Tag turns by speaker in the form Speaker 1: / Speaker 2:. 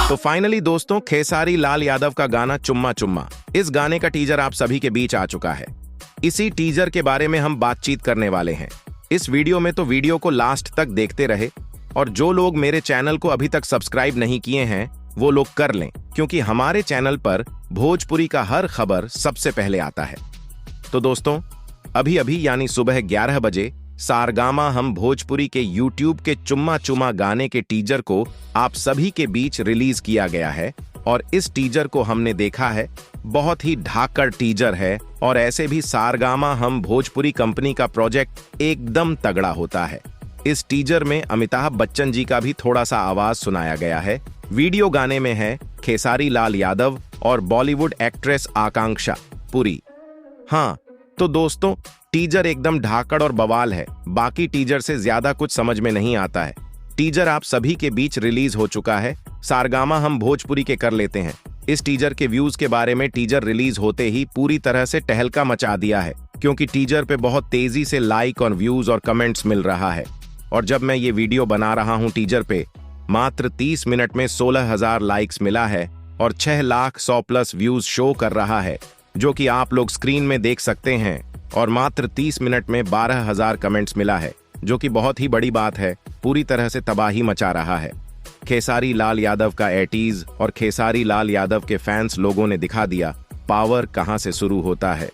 Speaker 1: तो फाइनली दोस्तों, खेसारी लाल यादव का गाना चुम्मा चुम्मा, इस गाने का टीजर आप सभी के बीच आ चुका है। इसी टीजर के बारे में हम बातचीत करने वाले हैं इस वीडियो में, तो वीडियो को लास्ट तक देखते रहे। और जो लोग मेरे चैनल को अभी तक सब्सक्राइब नहीं किए हैं वो लोग कर लें, क्योंकि हमारे चैनल पर भोजपुरी का हर खबर सबसे पहले आता है। तो दोस्तों, अभी अभी यानी सुबह 11 बजे सारगामा हम भोजपुरी के YouTube के चुम्मा चुम्मा गाने के टीजर को आप सभी के बीच रिलीज किया गया है। और इस टीजर को हमने देखा है, बहुत ही धाकड़ टीजर है। और ऐसे भी सारगामा हम भोजपुरी कंपनी का प्रोजेक्ट एकदम तगड़ा होता है। इस टीजर में अमिताभ बच्चन जी का भी थोड़ा सा आवाज सुनाया गया है। वीडियो गाने में है खेसारी लाल यादव और बॉलीवुड एक्ट्रेस आकांक्षा पुरी। हाँ, तो दोस्तों, टीजर एकदम धाकड़ और बवाल है। बाकी टीजर से ज्यादा कुछ समझ में नहीं आता है। टीजर आप सभी के बीच रिलीज हो चुका है। सारगामा हम भोजपुरी के कर लेते हैं। इस टीजर के व्यूज के बारे में टीजर रिलीज होते ही पूरी तरह से टहलका मचा दिया है, क्योंकि टीजर पे बहुत तेजी से लाइक और व्यूज और कमेंट्स मिल रहा है। और जब मैं ये वीडियो बना रहा हूँ, टीजर पे मात्र 30 मिनट में 16,000 लाइक्स मिला है और 6,100,000+ व्यूज शो कर रहा है, जो कि आप लोग स्क्रीन में देख सकते हैं। और मात्र 30 मिनट में 12,000 कमेंट्स मिला है, जो कि बहुत ही बड़ी बात है। पूरी तरह से तबाही मचा रहा है। खेसारी लाल यादव का एटीज और खेसारी लाल यादव के फैंस लोगों ने दिखा दिया पावर कहां से शुरू होता है।